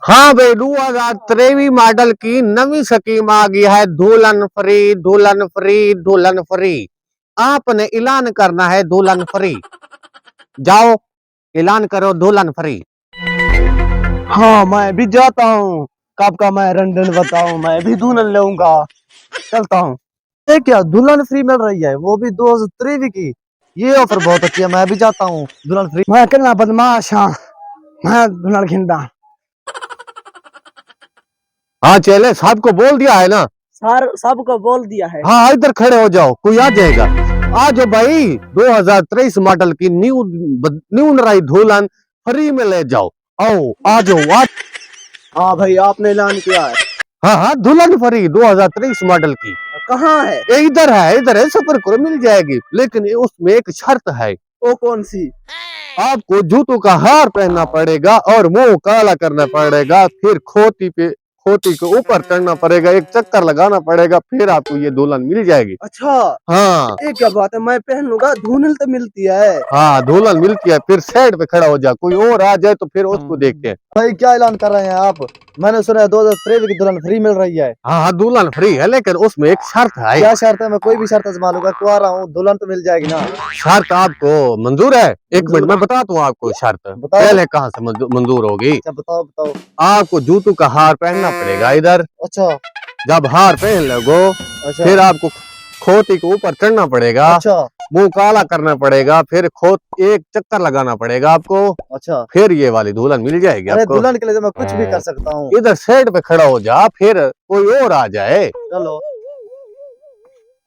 हाँ भाई 2023 मॉडल की नवी स्कीम आ गई है। दुल्हन फ्री, दुल्हन फ्री, दुल्हन फ्री। आपने ऐलान करना है दुल्हन फ्री। जाओ ऐलान करो दुल्हन फ्री। हाँ मैं भी जाता हूँ। कब का मैं लंदन बताऊँ, मैं भी दुल्हन लूंगा। चलता हूँ। ये क्या दुल्हन फ्री मिल रही है, वो भी 2023 की। ये ऑफर बहुत अच्छी है, मैं भी जाता हूँ दुल्हन फ्री। मैं कितना बदमाश हाँ, मैं दुल्हन खिंदा। हाँ चले सबको बोल दिया है ना। सर सबको बोल दिया है। हाँ इधर खड़े हो जाओ, कोई आ जाएगा। आ जाओ भाई, 2023 मॉडल की न्यू नई दुल्हन फ्री में ले जाओ। आओ आ जाओ आ। हाँ भाई आपने ऐलान किया है। हाँ हाँ दुल्हन फ्री 2023 मॉडल की। कहाँ है? ये इधर है सफर करो मिल जाएगी, लेकिन उसमें एक शर्त है। वो कौन सी? आपको जूतों का हार पहनना पड़ेगा और मुंह काला करना पड़ेगा, फिर खोती के ऊपर चढ़ना पड़ेगा, एक चक्कर लगाना पड़ेगा, फिर आपको ये दुल्हन मिल जाएगी। अच्छा हाँ ये क्या बात है, मैं पहन लूंगा, दुल्हन तो मिलती है। हाँ दुल्हन मिलती है, फिर साइड पे खड़ा हो जा, कोई और आ जाए तो फिर उसको देखते हैं। भाई क्या ऐलान कर रहे हैं आप? मैंने सुना है 2023 की दुल्हन फ्री मिल रही है। हाँ हाँ दुल्हन फ्री है, लेकिन उसमें एक शर्त है। क्या शर्त है? मैं कोई भी शर्त आजमा लूंगा, कुआरा हूँ, दुल्हन तो मिल जाएगी ना। शर्त आपको मंजूर है? एक मिनट में बताता हूँ आपको शर्त। बताओ। पहले कहाँ से मंजूर होगी। अच्छा बताओ बताओ। आपको जूतों का हार पहनना पड़ेगा इधर। अच्छा जब हार पहन लोगो, अच्छा फिर आपको खोती के ऊपर चढ़ना पड़ेगा, अच्छा मुंह काला करना पड़ेगा, फिर खोत एक चक्कर लगाना पड़ेगा आपको, अच्छा। फिर ये वाली दुल्हन मिल जाएगी अरे आपको। दुल्हन के लिए तो मैं कुछ भी कर सकता हूँ। इधर साइड पे खड़ा हो जा, फिर कोई और आ जाए। चलो।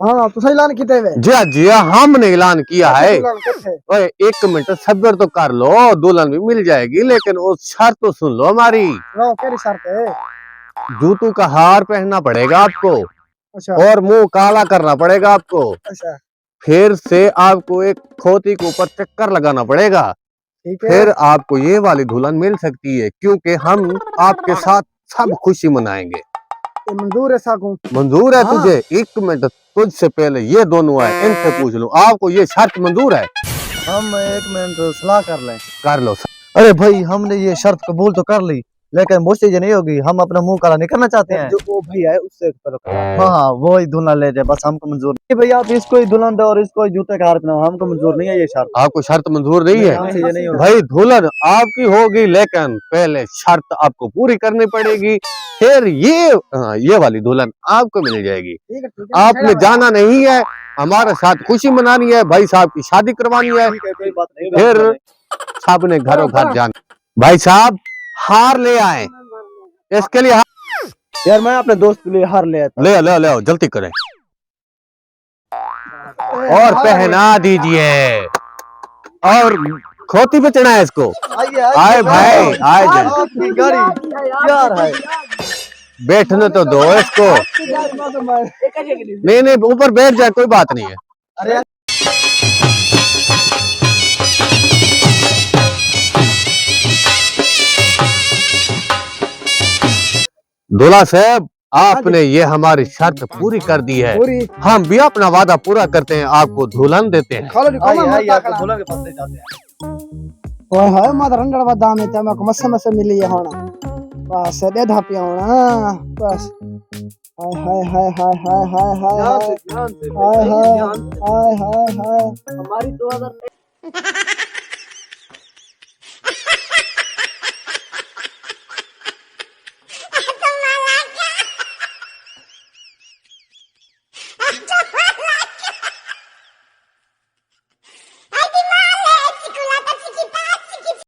हाँ तो सही ऐलान किए हुए। जी हाँ हमने ऐलान किया है। दुल्हन किथे? ओए एक मिनट सब्र तो कर लो, दुल्हन भी मिल जाएगी, लेकिन वो शर्त तो सुन लो हमारी। सुनाओ क्या शर्त है? जूतों का हार पहनना पड़ेगा आपको अच्छा और मुंह काला करना पड़ेगा आपको, अच्छा फिर से आपको एक खोती के ऊपर चक्कर लगाना पड़ेगा, ठीक है। फिर आपको ये वाली दुल्हन मिल सकती है, क्योंकि हम आपके साथ सब खुशी मनाएंगे। ये मंजूर है साकू? मंजूर है हाँ। तुझे? एक मिनट, तुझसे पहले ये दोनों आए, इनसे पूछ लूं आपको ये शर्त मंजूर है? हम एक मिनट सलाह कर लें। कर लो। अरे भाई हमने ये शर्त कबूल तो कर ली, लेकिन मुझसे ये नहीं होगी। हम अपना मुंह काला नहीं करना चाहते हैं। जो वो भैया है उससे करो। हाँ हाँ वो ही दुल्हन ले जाए, बस हमको मंजूर नहीं। भैया आप इसको ही दुल्हन दो और इसको ही जूते का हार पहनाओ, हमको मंजूर नहीं है ये शर्त। आपको शर्त मंजूर नहीं है? हमसे ये नहीं होगा। भाई दुल्हन आपकी होगी, लेकिन पहले शर्त आपको पूरी करनी पड़ेगी, फिर ये वाली दुल्हन आपको मिल जाएगी। ठीक है ठीक है। आपने जाना नहीं है, हमारे साथ खुशी मनानी है, भाई साहब की शादी करवानी है, ठीक है कोई बात नहीं। फिर सबने घरों घर जाना। भाई साहब हार ले आए, इसके लिए यार मैं अपने दोस्त के लिए हार ले आता ले ले ले आओ, जल्दी करें और पहना दीजिए, और खोती पे चढ़ाए इसको। आए भाई आए जल्दी, आपकी गाड़ी यार है। बैठने तो दो इसको। नहीं नहीं ऊपर बैठ जाए, कोई बात नहीं है। अरे दूल्हा साहब आपने ये हमारी शर्त पूरी कर दी है, पूरी। हम भी अपना वादा पूरा करते हैं, आपको दुल्हन देते हैं। दुल्हन के पास ले जाते हैं। ओए होए माता रंगड़ बादाम है तमे को मसे मसे मिली है होना बस दे धापिया होना बस हाय हाय हाय हाय हाय हाय हाय ध्यान से हाय हाय हाय हाय हाय हमारी 2000